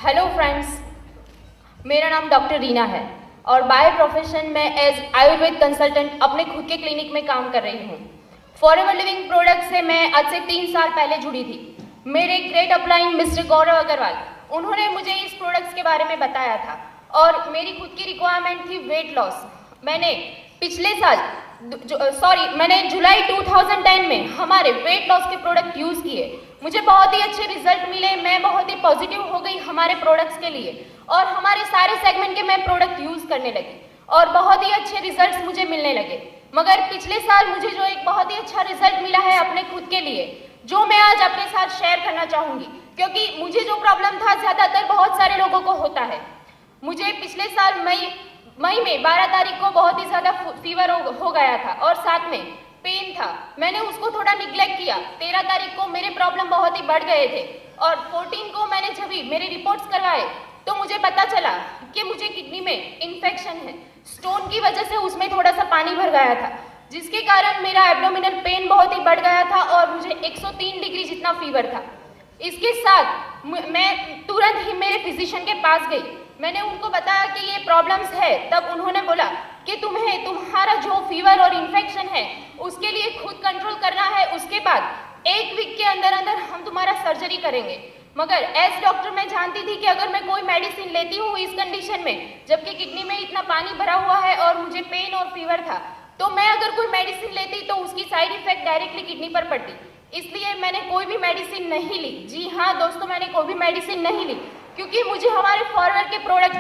Hello friends, मेरा नाम doctor Reena है और बाय प्रोफेशन में एज आयुर्वेद कंसल्टेंट अपने खुद के क्लिनिक में काम कर रही हूँ। फॉरएवर लिविंग प्रोडक्ट से मैं आज से 3 साल पहले जुड़ी थी। मेरे ग्रेट अपलाइन मिस्टर गौरव अग्रवाल, उन्होंने मुझे इस प्रोडक्ट्स के बारे में बताया था और मेरी खुद की रिक्वायरमेंट थी वेट लॉस। मैंने मैंने जुलाई 2010 में हमारे वेट लॉस के प्रोडक्ट यूज़ किए। मुझे बहुत ही अच्छे रिजल्ट मिले। मैं बहुत ही पॉजिटिव हो गई हमारे प्रोडक्ट्स के लिए और हमारे सारे सेगमेंट के मैं प्रोडक्ट यूज़ करने लगी और बहुत ही अच्छे रिजल्ट्स मुझे मिलने लगे। मगर पिछले साल मुझे जो एक बहुत ही अच्छा रिजल्ट मिला है अपने खुद के लिए, जो मैं आज आपके साथ शेयर करना चाहूँगी, क्योंकि मुझे जो प्रॉब्लम था ज़्यादातर बहुत सारे लोगों को होता है। मुझे पिछले साल मई में 12 तारीख को बहुत ही ज़्यादा फीवर हो गया था और साथ में पेन था। मैंने उसको थोड़ा निग्लेक्ट किया। 13 तारीख को मेरे प्रॉब्लम बहुत ही बढ़ गए थे और 14 को मैंने जब भी मेरे रिपोर्ट्स करवाए तो मुझे पता चला कि मुझे किडनी में इन्फेक्शन है। स्टोन की वजह से उसमें थोड़ा सा पानी भर गया था, जिसके कारण मेरा एब्डोमिनल पेन बहुत ही बढ़ गया था और मुझे 103 डिग्री जितना फीवर था। इसके साथ मैं तुरंत ही मेरे फिजिशियन के पास गई। मैंने उनको बताया कि ये प्रॉब्लम्स है। तब उन्होंने बोला कि तुम्हारा जो फीवर और इन्फेक्शन है उसके लिए खुद कंट्रोल करना है, उसके बाद 1 वीक के अंदर अंदर हम तुम्हारा सर्जरी करेंगे। मगर एज डॉक्टर मैं जानती थी कि अगर मैं कोई मेडिसिन लेती हूँ इस कंडीशन में, जबकि किडनी में इतना पानी भरा हुआ है और मुझे पेन और फीवर था, तो मैं अगर कोई मेडिसिन लेती तो उसकी साइड इफेक्ट डायरेक्टली किडनी पर पड़ती। इसलिए मैंने कोई भी मेडिसिन नहीं ली। जी हाँ दोस्तों, मैंने कोई भी मेडिसिन नहीं ली, क्योंकि मुझे हमारे फॉरवर्ड के प्रोडक्ट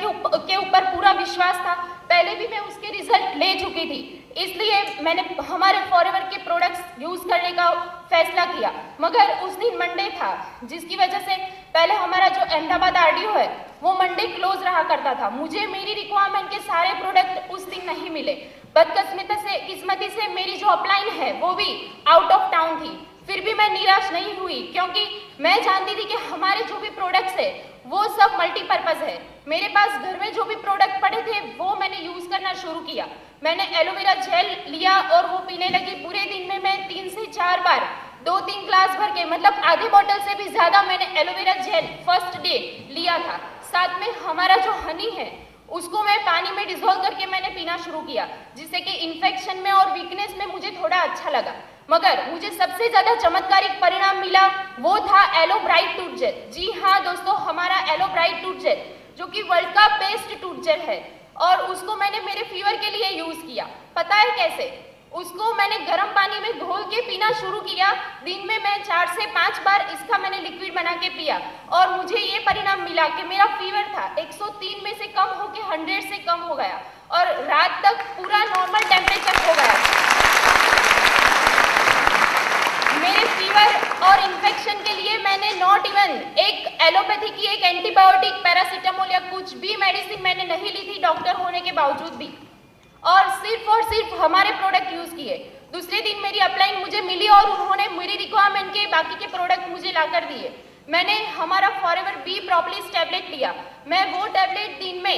के ऊपर पूरा विश्वास था। पहले भी मैं उसके रिजल्ट ले चुकी थी, इसलिए मैंने हमारे फॉरवर्ड के प्रोडक्ट्स यूज़ करने का फैसला किया। मगर उस दिन मंडे था, जिसकी वजह से पहले हमारा जो अहमदाबाद आरडीओ है वो मंडे क्लोज रहा करता था। मुझे मेरी रिक्वायरमेंट के सारे प्रोडक्ट उस दिन नहीं मिले। बदकिस्मती से मेरी जो अपलाइन है वो भी आउट ऑफ टाउन थी। फिर भी मैं निराश नहीं हुई, क्योंकि मैं जानती थी कि हमारे जो भी प्रोडक्ट्स है वो सब मल्टीपर्पज़ है। मेरे पास घर में जो भी प्रोडक्ट पड़े थे वो मैंने यूज़ करना शुरू किया। मैंने एलोवेरा जेल लिया और वो पीने लगी। पूरे दिन में मैं 3 से 4 बार 2-3 ग्लास भर के, मतलब आधे बोतल से भी ज़्यादा मैंने एलोवेरा जेल फर्स्ट डे लिया था। साथ में हमारा जो हनी है उसको मैं पानी में डिजोल्व करके मैंने पीना शुरू किया, जिससे कि इन्फेक्शन में और वीकनेस में मुझे थोड़ा अच्छा लगा। मगर मुझे सबसे ज़्यादा चमत्कारिक परिणाम मिला वो था एलो ब्राइट टूथ जेल। जी हाँ दोस्तों, हमारा एलो ब्राइट टूथ जेल जो कि वर्ल्ड का बेस्ट टूथ जेल है, और उसको मैंने मेरे फीवर के लिए यूज़ किया। पता है कैसे? उसको मैंने गर्म पानी में घोल के पीना शुरू किया। दिन में मैं 4 से 5 बार इसका मैंने लिक्विड बना के पिया और मुझे ये परिणाम मिला कि मेरा फीवर था 103 में से कम होके 100 से कम हो गया और रात तक पूरा नॉर्मल टेम्परेचर हो गया। मेरे फीवर और इन्फेक्शन के लिए मैंने नॉट इवन एक एलोपैथी की एक एंटीबायोटिक, पैरासीटामोल या कुछ भी मेडिसिन मैंने नहीं ली थी डॉक्टर होने के बावजूद भी, और सिर्फ हमारे प्रोडक्ट यूज़ किए। दूसरे दिन मेरी अपलाइन मुझे मिली और उन्होंने मेरी रिक्वायरमेंट के बाकी के प्रोडक्ट मुझे ला कर दिए। मैंने हमारा फॉरएवर बी प्रोपोलिस टैबलेट लिया। मैं वो टैबलेट दिन में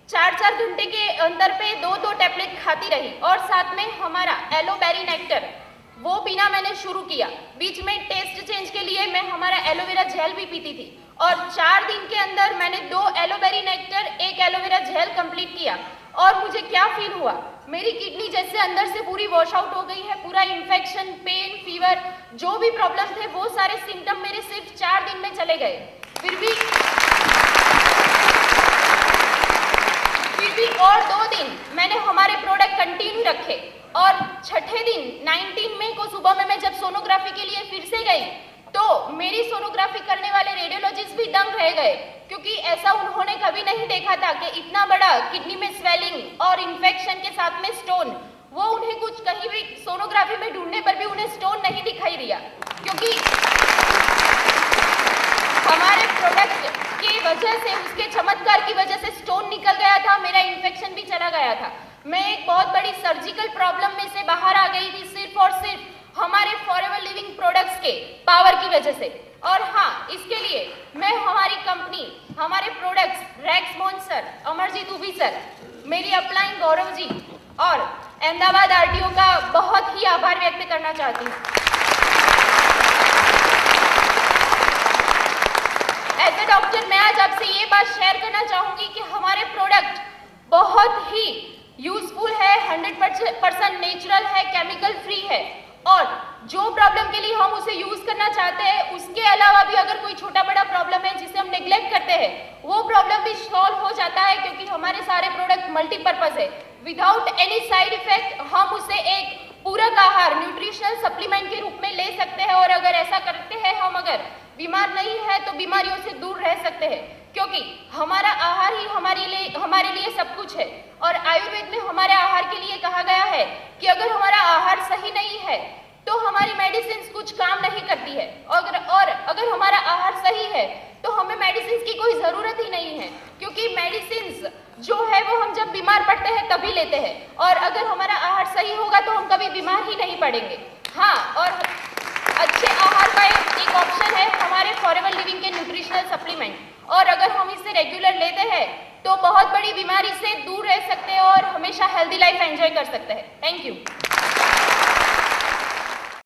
4-4 घंटे के अंतर पे 2-2 टैबलेट खाती रही और साथ में हमारा एलोबेरी नेक्टर वो पीना मैंने शुरू किया। बीच में टेस्ट चेंज के लिए मैं हमारा एलोवेरा जेल भी पीती थी और 4 दिन के अंदर मैंने 2 एलोबेरी नेक्टर, 1 एलोवेरा जेल कंप्लीट किया। और मुझे क्या फील हुआ, मेरी किडनी जैसे अंदर से पूरी वॉश आउट हो गई है। पूरा इन्फेक्शन, पेन, फीवर, जो भी प्रॉब्लम थे वो सारे सिम्टम मेरे सिर्फ 4 दिन में चले गए। फिर भी और 2 दिन मैंने हमारे प्रोडक्ट कंटिन्यू रखे और छठे दिन 19 मई को सुबह में मैं जब सोनोग्राफी के लिए फिर से गई तो मेरी सोनोग्राफी करने वाले रेडियोलॉजिस्ट भी दंग रह गए, क्योंकि ऐसा उन्होंने कभी नहीं देखा था कि इतना बड़ा किडनी में स्वेलिंग और इन्फेक्शन के साथ में स्टोन। वो उन्हें कुछ कहीं भी सोनोग्राफी में ढूंढने पर भी उन्हें स्टोन नहीं दिखाई दिया, क्योंकि हमारे प्रोडक्ट की वजह से, उसके चमत्कार की वजह से स्टोन निकल गया था, मेरा इन्फेक्शन भी चला गया था। मैं एक बहुत बड़ी सर्जिकल प्रॉब्लम में से बाहर आ गई थी सिर्फ और सिर्फ हमारे फॉरएवर लिविंग प्रोडक्ट्स के पावर की वजह से। और हाँ, इसके लिए मैं हमारी कंपनी, हमारे प्रोडक्ट्स रैक्समोन सर, अमरजीत उबी सर, मेरी अपलाइन गौरव जी और अहमदाबाद आरटीओ का बहुत ही आभार व्यक्त करना चाहती हूँ। एज ए डॉक्टर आफ्टर मैं आज आपसे ये बात शेयर करना चाहूँगी कि हमारे प्रोडक्ट बहुत ही यूजफुल है, 100% नेचुरल है, केमिकल फ्री है, और जो प्रॉब्लम के लिए हम उसे यूज करना चाहते हैं उसके अलावा भी अगर कोई छोटा बड़ा प्रॉब्लम है जिसे हम नेग्लेक्ट करते हैं वो प्रॉब्लम भी सॉल्व हो जाता है, क्योंकि हमारे सारे प्रोडक्ट मल्टीपर्पज है। विदाउट एनी साइड इफेक्ट हम उसे एक पूरक आहार, न्यूट्रिशनल सप्लीमेंट के रूप में ले सकते हैं, और अगर ऐसा करते हैं हम, अगर बीमार नहीं है तो बीमारियों से दूर रह सकते हैं, क्योंकि हमारा आहार ही हमारे लिए सब कुछ है। और आयुर्वेद में हमारे आहार के लिए कहा गया है कि अगर हमारा आहार सही नहीं है तो हमारी मेडिसिन कुछ काम नहीं करती है, और अगर हमारा आहार सही है तो हमें मेडिसिन की कोई जरूरत ही नहीं है, क्योंकि मेडिसिन जो है वो हम जब बीमार पड़ते हैं तभी लेते हैं, और अगर हमारा आहार सही होगा तो हम कभी बीमार ही नहीं पड़ेंगे। हाँ, और अच्छे आहार का एक ऑप्शन है हमारे फॉरएवर लिविंग के न्यूट्रिशनल सप्लीमेंट, और अगर हम इसे रेगुलर लेते हैं तो बहुत बड़ी बीमारी से दूर रह सकते हैं और हमेशा हेल्दी लाइफ एंजॉय कर सकते हैं। Thank you.